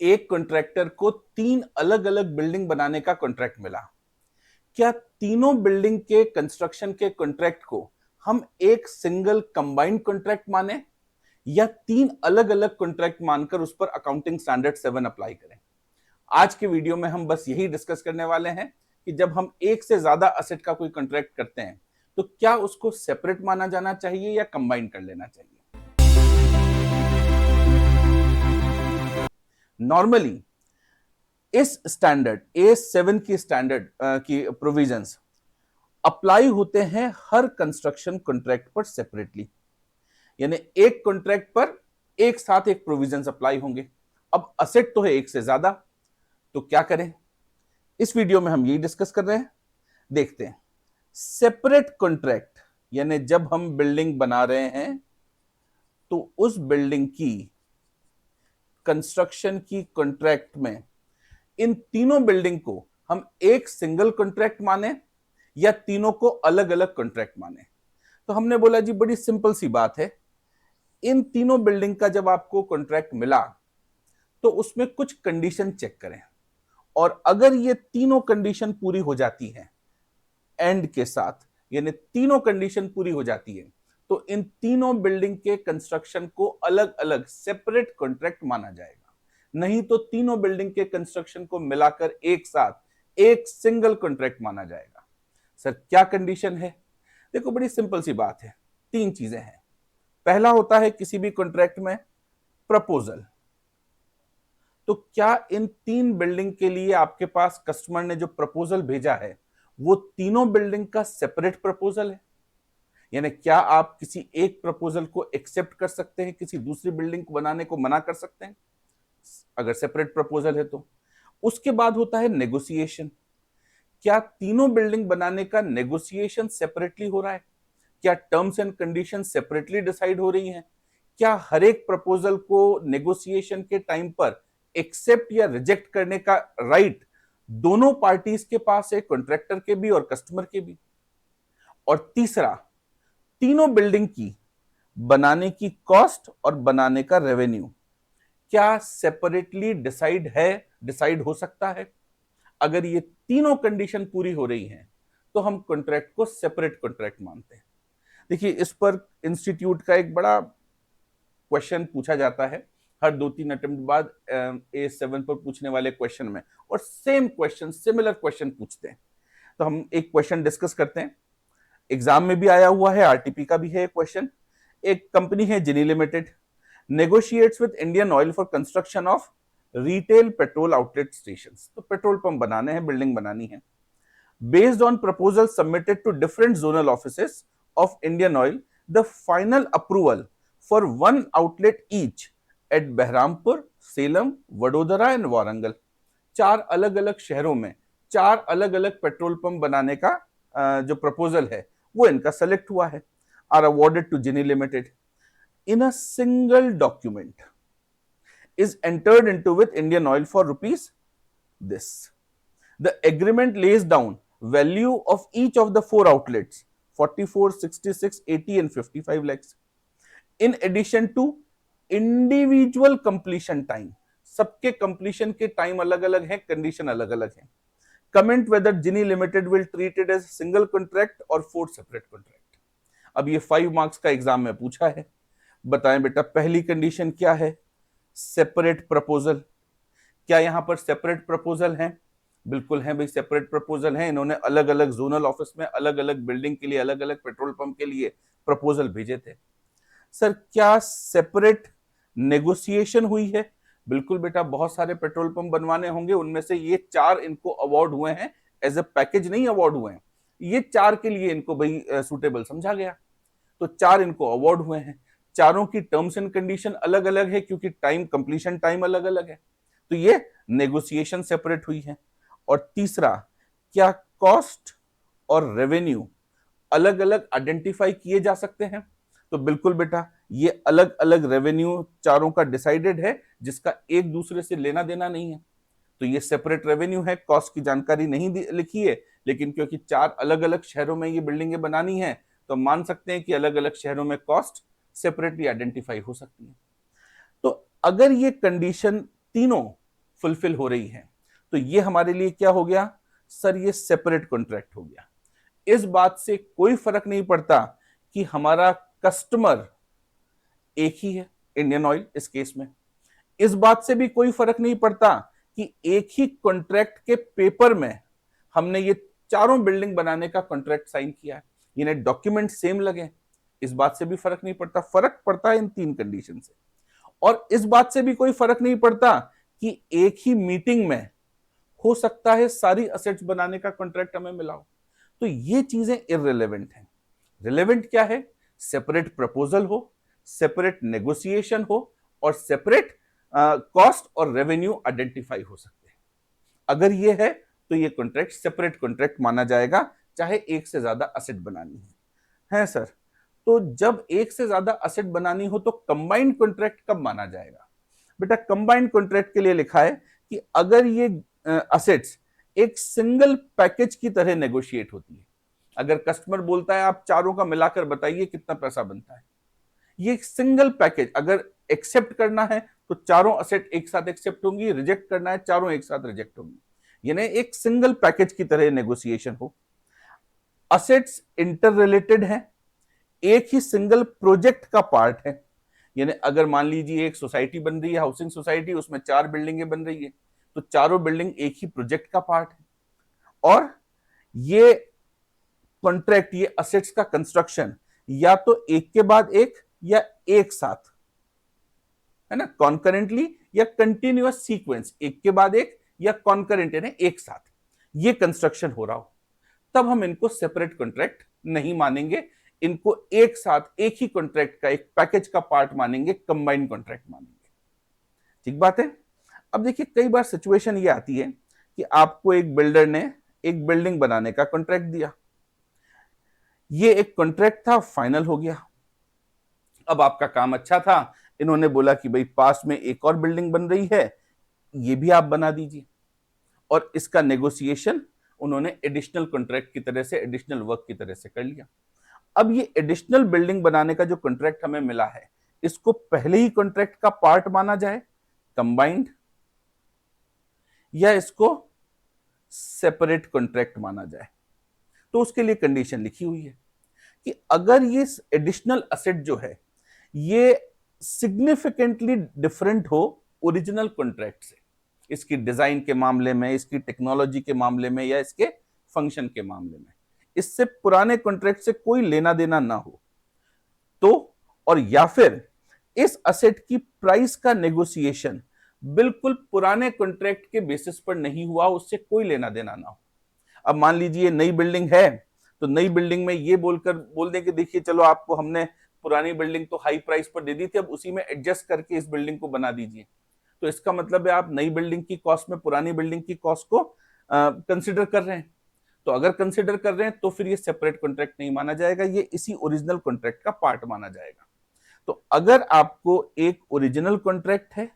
एक कॉन्ट्रैक्टर को 3 अलग-अलग बिल्डिंग बनाने का कॉन्ट्रैक्ट मिला। क्या तीनों बिल्डिंग के कंस्ट्रक्शन के कॉन्ट्रैक्ट को हम एक सिंगल कंबाइंड कॉन्ट्रैक्ट माने, या 3 अलग-अलग कॉन्ट्रैक्ट मानकर उस पर अकाउंटिंग स्टैंडर्ड 7 अप्लाई करें? आज के वीडियो में हम बस यही डिस्कस करने वाले हैं कि जब हम एक से ज्यादा असेट का कोई कॉन्ट्रैक्ट करते हैं तो क्या उसको सेपरेट माना जाना चाहिए या कंबाइन कर लेना चाहिए। नॉर्मली इस स्टैंडर्ड A7 की स्टैंडर्ड की प्रोविजंस अप्लाई होते हैं हर कंस्ट्रक्शन कॉन्ट्रैक्ट पर सेपरेटली, यानी एक कॉन्ट्रैक्ट पर एक साथ एक प्रोविजंस अप्लाई होंगे। अब असेट तो है एक से ज्यादा, तो क्या करें? इस वीडियो में हम यही डिस्कस कर रहे हैं। देखते हैं सेपरेट कॉन्ट्रैक्ट, यानी जब हम बिल्डिंग बना रहे हैं तो उस बिल्डिंग की कंस्ट्रक्शन की कॉन्ट्रैक्ट में इन तीनों बिल्डिंग को हम एक सिंगल कॉन्ट्रैक्ट माने या तीनों को अलग अलग कॉन्ट्रैक्ट माने। तो हमने बोला जी बड़ी सिंपल सी बात है, इन तीनों बिल्डिंग का जब आपको कॉन्ट्रैक्ट मिला तो उसमें कुछ कंडीशन चेक करें, और अगर ये तीनों कंडीशन पूरी हो जाती हैं एंड के साथ, यानी तीनों कंडीशन पूरी हो जाती है, तो इन तीनों बिल्डिंग के कंस्ट्रक्शन को अलग अलग सेपरेट कॉन्ट्रैक्ट माना जाएगा। नहीं तो तीनों बिल्डिंग के कंस्ट्रक्शन को मिलाकर एक साथ एक सिंगल कॉन्ट्रैक्ट माना जाएगा। सर क्या कंडीशन है? देखो बड़ी सिंपल सी बात है, 3 चीजें हैं। पहला होता है किसी भी कॉन्ट्रैक्ट में प्रपोजल। तो क्या इन 3 बिल्डिंग के लिए आपके पास कस्टमर ने जो प्रपोजल भेजा है वो तीनों बिल्डिंग का सेपरेट प्रपोजल है? यानी क्या आप किसी एक प्रपोजल को एक्सेप्ट कर सकते हैं, किसी दूसरी बिल्डिंग को बनाने को मना कर सकते हैं अगर सेपरेट प्रपोजल है तो? उसके बाद होता है नेगोशिएशन। क्या तीनों बिल्डिंग बनाने का नेगोशिएशन सेपरेटली हो रहा है? क्या terms and condition separately decide हो रही हैं? क्या हर एक प्रपोजल को नेगोशिएशन के टाइम पर एक्सेप्ट या रिजेक्ट करने का राइट दोनों पार्टीज के पास है, कॉन्ट्रैक्टर के भी और कस्टमर के भी? और तीसरा, तीनों बिल्डिंग की बनाने की कॉस्ट और बनाने का रेवेन्यू क्या सेपरेटली डिसाइड हो सकता है? अगर ये तीनों कंडीशन पूरी हो रही हैं तो हम कॉन्ट्रैक्ट को सेपरेट कॉन्ट्रैक्ट मानते हैं। देखिए इस पर इंस्टीट्यूट का एक बड़ा क्वेश्चन पूछा जाता है हर 2-3 अटेम्प्ट बाद A7 पर पूछने वाले क्वेश्चन में, और सेम क्वेश्चन सिमिलर क्वेश्चन पूछते हैं। तो हम एक क्वेश्चन डिस्कस करते हैं, एग्जाम में भी आया हुआ है, आरटीपी का भी है क्वेश्चन। एक कंपनी है Genie limited, negotiates with Indian oil for construction of retail petrol outlet stations. तो पेट्रोल पंप बनाने हैं, बिल्डिंग बनानी है। Based on proposal submitted to different zonal offices of Indian oil, the final approval for 1 outlet each at Baharampur, Salem, Vadodara and Warangal. 4 अलग अलग शहरों में 4 अलग अलग पेट्रोल पंप बनाने का जो प्रपोजल है वो इनका सेलेक्ट हुआ है, आर अवॉर्डेड टू जिनी limited in a single document is entered into with Indian Oil for rupees this. The agreement lays down value of each of the 4 outlets 44, 66, 80 and 55 lakhs. In addition to individual completion time, सबके completion के time अलग-अलग हैं, condition अलग-अलग हैं. Comment whether Gini Limited will treat it as single contract or 4 separate contract. अब ये 5 marks का exam में पूछा है। बताएं बेटा पहली कंडीशन क्या है? Separate proposal. क्या यहां पर सेपरेट प्रपोजल है? बिल्कुल है भाई, सेपरेट प्रपोजल है। इन्होंने अलग अलग जोनल ऑफिस में अलग अलग बिल्डिंग के लिए, अलग अलग पेट्रोल पंप के लिए प्रपोजल भेजे थे। सर क्या सेपरेट नेगोशिएशन हुई है? बिल्कुल बेटा, बहुत सारे पेट्रोल पंप बनवाने होंगे, उनमें से ये 4 इनको अवार्ड हुए हैं, एज ए पैकेज नहीं अवार्ड हुए हैं, ये 4 के लिए इनको भाई सुटेबल समझा गया, तो 4 इनको अवार्ड हुए हैं। चारों की टर्म्स एंड कंडीशन अलग अलग है क्योंकि टाइम, कंप्लीशन टाइम अलग अलग है, तो ये नेगोशिएशन सेपरेट हुई है। और तीसरा, क्या कॉस्ट और रेवेन्यू अलग अलग आइडेंटिफाई किए जा सकते हैं? तो बिल्कुल बेटा, ये अलग अलग रेवेन्यू चारों का डिसाइडेड है जिसका एक दूसरे से लेना देना नहीं है, तो ये सेपरेट रेवेन्यू है। कॉस्ट की जानकारी नहीं लिखी है, लेकिन क्योंकि 4 अलग अलग शहरों में ये बिल्डिंगें बनानी है तो मान सकते हैं कि अलग अलग शहरों में कॉस्ट सेपरेटली आइडेंटिफाई हो सकती है। तो अगर ये कंडीशन तीनों फुलफिल हो रही हैं, तो ये हमारे लिए क्या हो गया सर, ये सेपरेट कॉन्ट्रैक्ट हो गया। इस बात से कोई फर्क नहीं पड़ता कि हमारा कस्टमर एक ही है, इंडियन ऑयल इस केस में। इस बात से भी कोई फर्क नहीं पड़ता कि एक ही कॉन्ट्रैक्ट के पेपर में हमने ये चारों बिल्डिंग बनाने का कॉन्ट्रैक्ट साइन किया है, यानी डॉक्यूमेंट सेम लगे। इस बात से भी फर्क नहीं पड़ता, फर्क पड़ता है इन 3 कंडीशन से। और इस बात से भी कोई फर्क नहीं पड़ता कि एक ही मीटिंग में हो सकता है सारी असेट्स बनाने का कॉन्ट्रैक्ट हमें मिला हो। तो ये चीजें इररिलेवेंट हैं। रिलेवेंट क्या है, सेपरेट प्रपोजल हो, सेपरेट नेगोशिएशन हो और सेपरेट कॉस्ट और रेवेन्यू आइडेंटिफाई हो सकते हैं। अगर ये है तो ये कॉन्ट्रैक्ट सेपरेट कॉन्ट्रैक्ट माना जाएगा, चाहे एक से ज्यादा असेट बनानी है सर। तो जब एक से ज्यादा असेट बनानी हो तो कंबाइंड कॉन्ट्रैक्ट कब माना जाएगा? बेटा कंबाइंड कॉन्ट्रैक्ट के लिए लिखा है कि अगर ये असेट्स एक सिंगल पैकेज की तरह नेगोशिएट होती है। अगर कस्टमर बोलता है आप चारों का मिलाकर बताइए कितना पैसा बनता है, ये एक सिंगल पैकेज अगर एक्सेप्ट करना है तो चारों असेट एक साथ एक्सेप्ट होंगी, रिजेक्ट करना है चारों एक साथ रिजेक्ट होंगी, यानी एक सिंगल पैकेज की तरह नेगोशिएशन हो। असेट्स इंटर रिलेटेड है, एक ही सिंगल प्रोजेक्ट का पार्ट है, यानी अगर मान लीजिए एक सोसाइटी बन रही है, हाउसिंग सोसाइटी, उसमें 4 बिल्डिंगें बन रही है, तो चारों बिल्डिंग एक ही प्रोजेक्ट का पार्ट है। और ये कॉन्ट्रैक्ट, ये असेट्स का कंस्ट्रक्शन या तो एक के बाद एक या एक साथ, है ना, कॉन्करेंटली या कंटिन्यूअस सीक्वेंस, एक के बाद एक या कॉन्करेंट यानी एक साथ ये कंस्ट्रक्शन हो रहा हो, तब हम इनको सेपरेट कॉन्ट्रैक्ट नहीं मानेंगे, इनको एक साथ एक ही कॉन्ट्रैक्ट का एक पैकेज का पार्ट मानेंगे, कंबाइंड कॉन्ट्रैक्ट मानेंगे। ठीक बात है। अब देखिए कई बार सिचुएशन ये आती है कि आपको एक बिल्डर ने एक बिल्डिंग बनाने का कॉन्ट्रैक्ट दिया, ये एक कॉन्ट्रैक्ट था, फाइनल हो गया। अब आपका काम अच्छा था, इन्होंने बोला कि भाई पास में एक और बिल्डिंग बन रही है, ये भी आप बना दीजिए, और इसका नेगोशिएशन उन्होंने एडिशनल कॉन्ट्रैक्ट की तरह से, एडिशनल वर्क की तरह से कर लिया। अब ये एडिशनल बिल्डिंग बनाने का जो कॉन्ट्रैक्ट हमें मिला है, इसको पहले ही कॉन्ट्रैक्ट का पार्ट माना जाए, कंबाइंड, या इसको सेपरेट कॉन्ट्रैक्ट माना जाए? तो उसके लिए कंडीशन लिखी हुई है कि अगर ये एडिशनल असेट जो है ये सिग्निफिकेंटली डिफरेंट हो ओरिजिनल कॉन्ट्रैक्ट से, इसकी डिजाइन के मामले में, इसकी टेक्नोलॉजी के मामले में या इसके फंक्शन के मामले में, इससे पुराने कॉन्ट्रैक्ट से कोई लेना देना ना हो, तो, और या फिर इस असेट की प्राइस का नेगोशिएशन बिल्कुल पुराने कॉन्ट्रैक्ट के बेसिस पर नहीं हुआ, उससे कोई लेना देना ना हो। अब मान लीजिए नई बिल्डिंग है, तो नई बिल्डिंग में ये बोल दें कि देखिए चलो आपको हमने पुरानी बिल्डिंग तो हाई प्राइस पर दे दी थी, अब उसी में एडजस्ट करके इस बिल्डिंग को बना दीजिए, तो इसका मतलब है आप नई बिल्डिंग की कॉस्ट में पुरानी बिल्डिंग की कॉस्ट को कंसिडर कर रहे हैं। तो अगर कंसिडर कर रहे हैं तो फिर ये सेपरेट कॉन्ट्रैक्ट नहीं माना जाएगा, ये इसी ओरिजिनल कॉन्ट्रैक्ट का पार्ट माना जाएगा। तो अगर आपको एक ओरिजिनल कॉन्ट्रैक्ट है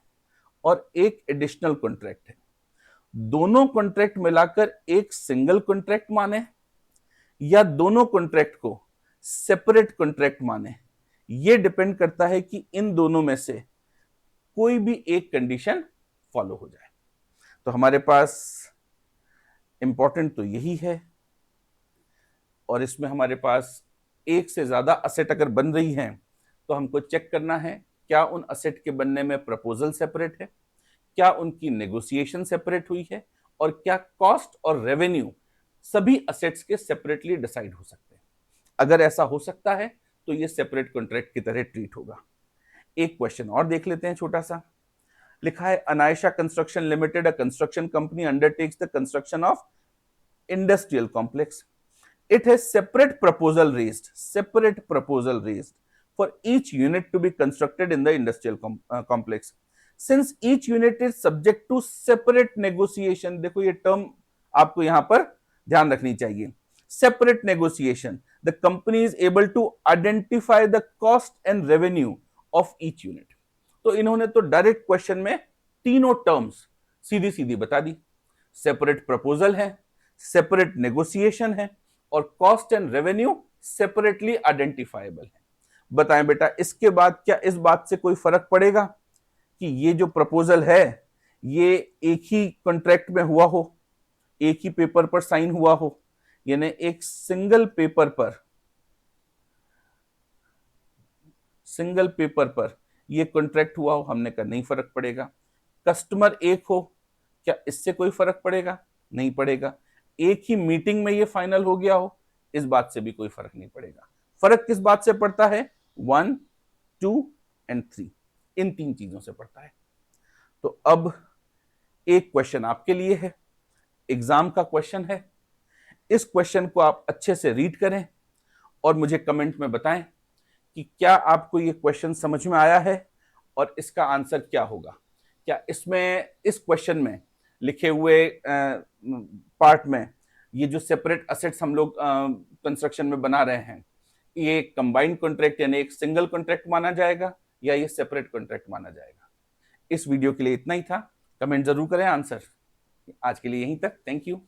और एक एडिशनल कॉन्ट्रैक्ट है, दोनों कॉन्ट्रैक्ट मिलाकर एक सिंगल कॉन्ट्रैक्ट माने या दोनों कॉन्ट्रैक्ट को सेपरेट कॉन्ट्रैक्ट माने, ये डिपेंड करता है कि इन दोनों में से कोई भी एक कंडीशन फॉलो हो जाए। तो हमारे पास इंपॉर्टेंट तो यही है, और इसमें हमारे पास एक से ज्यादा असेट अगर बन रही हैं तो हमको चेक करना है क्या उन असेट के बनने में प्रपोजल सेपरेट है, क्या उनकी नेगोशिएशन सेपरेट हुई है, और क्या कॉस्ट और रेवेन्यू सभी असेट्स के सेपरेटली डिसाइड हो सकते हैं। अगर ऐसा हो सकता है तो ये सेपरेट कॉन्ट्रैक्ट की तरह ट्रीट होगा। एक क्वेश्चन और देख लेते हैं छोटा सा। लिखा है Anaysha construction limited, a construction company, undertakes the construction of industrial complex. It has separate proposal raised for each unit to be constructed in the industrial complex. Since each unit is subject to separate negotiation, देखो ये term आपको यहां पर ध्यान रखनी चाहिए, separate negotiation, the company is able to identify the cost and revenue of each unit. तो इन्होंने तो डायरेक्ट क्वेश्चन में तीनों टर्म्स सीधी सीधी बता दी, सेपरेट प्रपोजल है, सेपरेट नेगोशिएशन है, और cost and revenue separately identifiable है। बताएं बेटा इसके बाद क्या इस बात से कोई फर्क पड़ेगा कि ये जो प्रपोजल है ये एक ही कॉन्ट्रैक्ट में हुआ हो, एक ही पेपर पर साइन हुआ हो, यानी एक सिंगल पेपर पर ये कॉन्ट्रैक्ट हुआ हो, हमने कहा नहीं फर्क पड़ेगा। कस्टमर एक हो, क्या इससे कोई फर्क पड़ेगा? नहीं पड़ेगा। एक ही मीटिंग में ये फाइनल हो गया हो, इस बात से भी कोई फर्क नहीं पड़ेगा। फर्क किस बात से पड़ता है? 1, 2 एंड 3, इन 3 चीजों से पड़ता है। तो अब एक क्वेश्चन आपके लिए है, एग्जाम का क्वेश्चन है। इस क्वेश्चन को आप अच्छे से रीड करें और मुझे कमेंट में बताएं कि क्या आपको ये क्वेश्चन समझ में आया है और इसका आंसर क्या होगा। क्या इसमें, इस क्वेश्चन में लिखे हुए पार्ट में ये जो सेपरेट असेट्स हम लोग कंस्ट्रक्शन में बना रहे हैं, ये कंबाइंड कॉन्ट्रैक्ट यानी एक सिंगल कॉन्ट्रैक्ट माना जाएगा या ये सेपरेट कॉन्ट्रैक्ट माना जाएगा? इस वीडियो के लिए इतना ही था। कमेंट जरूर करें आंसर। आज के लिए यहीं तक। Thank you.